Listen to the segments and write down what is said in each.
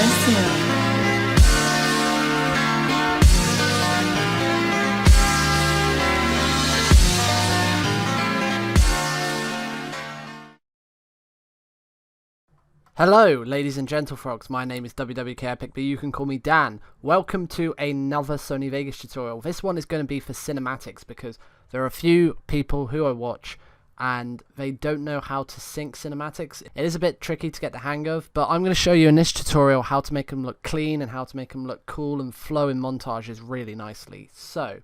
Hello, ladies and gentlefrogs, my name is WWK Epic, but you can call me Dan. Welcome to another Sony Vegas tutorial. This one is going to be for cinematics because there are a few people who I watch and they don't know how to sync cinematics. It is a bit tricky to get the hang of, but I'm going to show you in this tutorial how to make them look clean and how to make them look cool and flow in montages really nicely. So,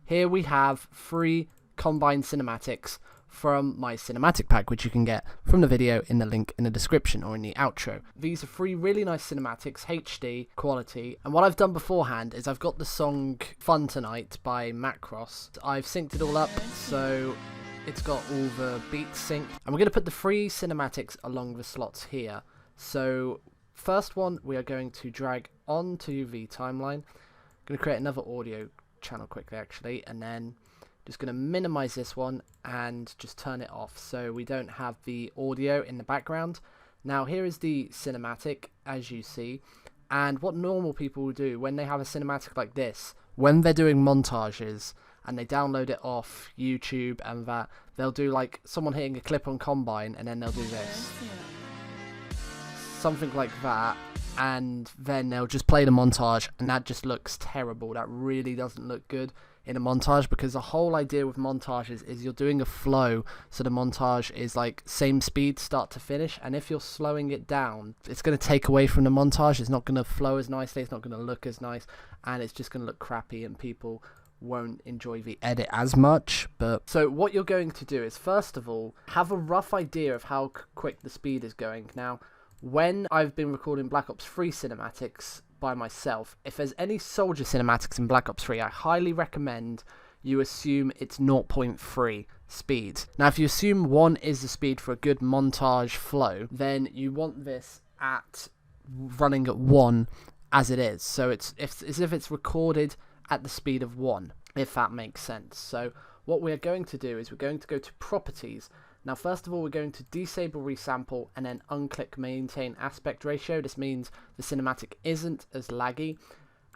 here we have 3 combined cinematics from my cinematic pack, which you can get from the video in the link in the description or in the outro. These are 3 really nice cinematics, HD quality, and what I've done beforehand is I've got the song Fun Tonight by maclobuzz. I've synced it all up so it's got all the beats synced, and we're going to put the 3 cinematics along the slots here. So first one we are going to drag onto the timeline. I'm going to create another audio channel quickly actually, and then just going to minimize this one and just turn it off so we don't have the audio in the background. Now here is the cinematic as you see, and what normal people will do when they have a cinematic like this, when they're doing montages and they download it off YouTube and that, they'll do like someone hitting a clip on Combine and then they'll do this. Something like that, and then they'll just play the montage and that just looks terrible. That really doesn't look good in a montage, because the whole idea with montages is you're doing a flow, so the montage is like same speed start to finish, and if you're slowing it down it's going to take away from the montage. It's not going to flow as nicely, it's not going to look as nice, and it's just going to look crappy and people won't enjoy the edit as much. But so what you're going to do is first of all have a rough idea of how quick the speed is going. Now when I've been recording Black Ops 3 cinematics by myself, if there's any soldier cinematics in Black Ops 3, I highly recommend you assume it's 0.3 speed. Now if you assume 1 is the speed for a good montage flow, then you want this at running at 1 as it is, so it's as if it's recorded at the speed of 1, if that makes sense. So what we're going to do is we're going to go to properties. Now first of all we're going to disable resample and then unclick maintain aspect ratio. This means the cinematic isn't as laggy.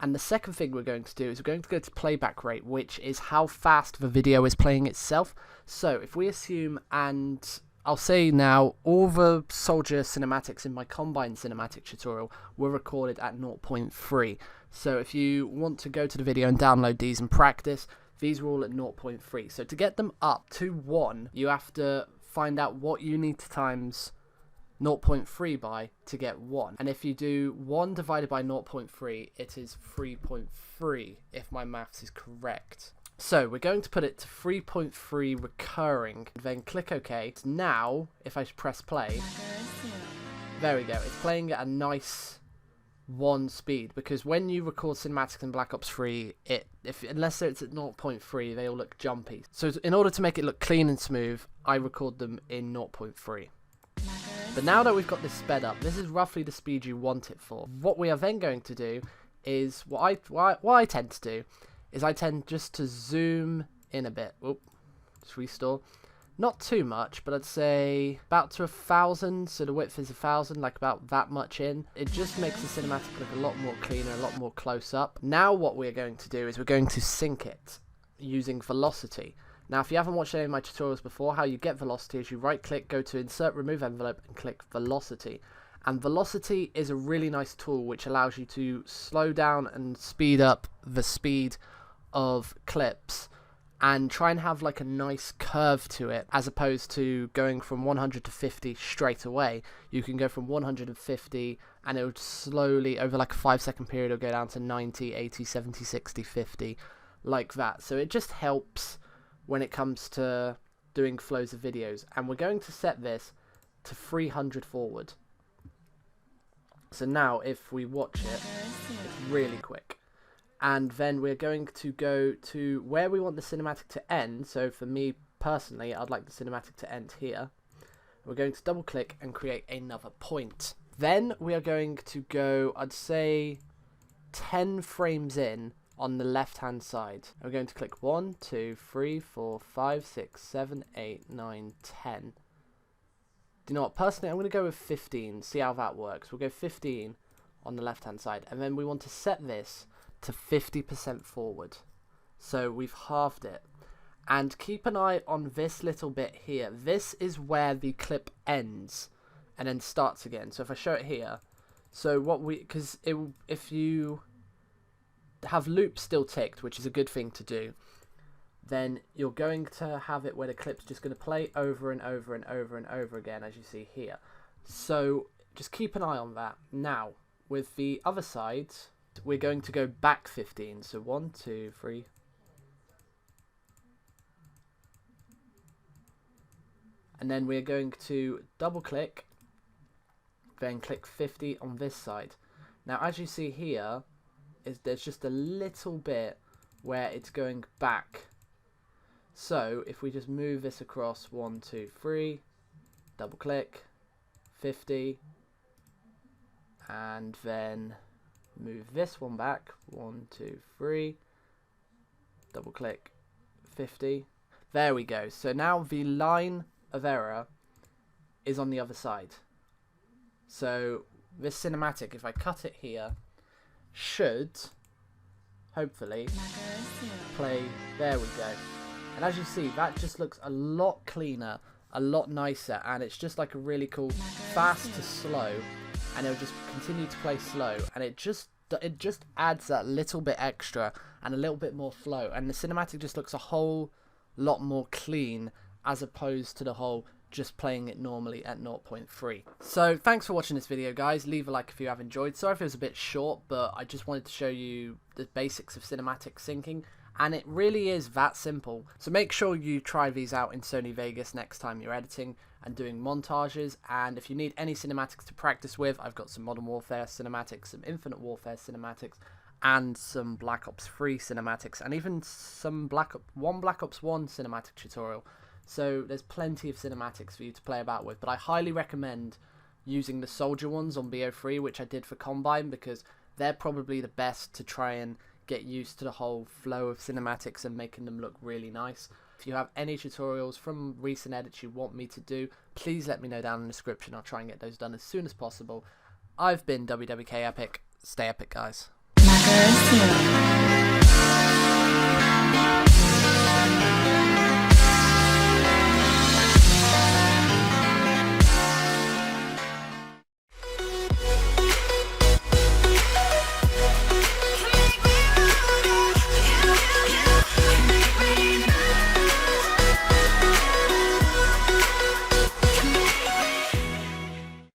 And the second thing we're going to do is we're going to go to playback rate, which is how fast the video is playing itself. So if we assume, and I'll say now, all the soldier cinematics in my Combine cinematic tutorial were recorded at 0.3. So if you want to go to the video and download these and practice, these were all at 0.3. So to get them up to 1, you have to find out what you need to times 0.3 by to get 1. And if you do 1 divided by 0.3, it is 3.3, if my maths is correct. So we're going to put it to 3.3 recurring, then click OK. Now, if I press play, there we go, it's playing at a nice 1 speed, because when you record cinematics in Black Ops 3, unless it's at 0.3, they all look jumpy. So in order to make it look clean and smooth, I record them in 0.3. But now that we've got this sped up, this is roughly the speed you want it for. What we are then going to do is, what I tend to do, is I tend just to zoom in a bit. Oop, just restore. Not too much, but I'd say about to 1,000, so the width is 1,000, like about that much in. It just makes the cinematic look a lot more cleaner, a lot more close up. Now what we're going to do is we're going to sync it using velocity. Now if you haven't watched any of my tutorials before, how you get velocity is you right click, go to insert remove envelope and click velocity. And velocity is a really nice tool which allows you to slow down and speed up the speed of clips and try and have like a nice curve to it, as opposed to going from 100 to 50 straight away. You can go from 150 and it would slowly, over like a 5-second period, it'll go down to 90, 80, 70, 60, 50, like that. So it just helps when it comes to doing flows of videos. And we're going to set this to 300 forward. So now if we watch it, it's really quick. And then we're going to go to where we want the cinematic to end. So for me personally, I'd like the cinematic to end here. We're going to double click and create another point. Then we are going to go, I'd say 10 frames in on the left hand side. We're going to click 1, 2, 3, 4, 5, 6, 7, 8, 9, 10. Do you know what? Personally, I'm going to go with 15, see how that works. We'll go 15 on the left hand side, and then we want to set this to 50% forward. So we've halved it. And keep an eye on this little bit here. This is where the clip ends and then starts again. So if I show it here, so what we, because if you have loops still ticked, which is a good thing to do, then you're going to have it where the clip's just going to play over and over and over and over again, as you see here. So just keep an eye on that. Now, with the other side, we're going to go back 15. So 1, 2, 3. And then we're going to double click, then click 50 on this side. Now, as you see here, there's just a little bit where it's going back. So if we just move this across 1, 2, 3, double click, 50, and then move this one back, 1, 2, 3, double click, 50. There we go. So now the line of error is on the other side. So this cinematic, if I cut it here, should hopefully play. There we go. And as you see, that just looks a lot cleaner, a lot nicer, and it's just like a really cool fast to slow, and it'll just continue to play slow, and it just adds that little bit extra and a little bit more flow, and the cinematic just looks a whole lot more clean as opposed to the whole just playing it normally at 0.3. So thanks for watching this video, guys. Leave a like if you have enjoyed. Sorry if it was a bit short, but I just wanted to show you the basics of cinematic syncing, and it really is that simple. So make sure you try these out in Sony Vegas next time you're editing and doing montages, and if you need any cinematics to practice with, I've got some Modern Warfare cinematics, some Infinite Warfare cinematics, and some Black Ops 3 cinematics, and even some Black Ops 1 cinematic tutorial. So there's plenty of cinematics for you to play about with, but I highly recommend using the soldier ones on BO3, which I did for Combine, because they're probably the best to try and get used to the whole flow of cinematics and making them look really nice. If you have any tutorials from recent edits you want me to do, please let me know down in the description. I'll try and get those done as soon as possible. I've been WWK Epic. Stay epic, guys.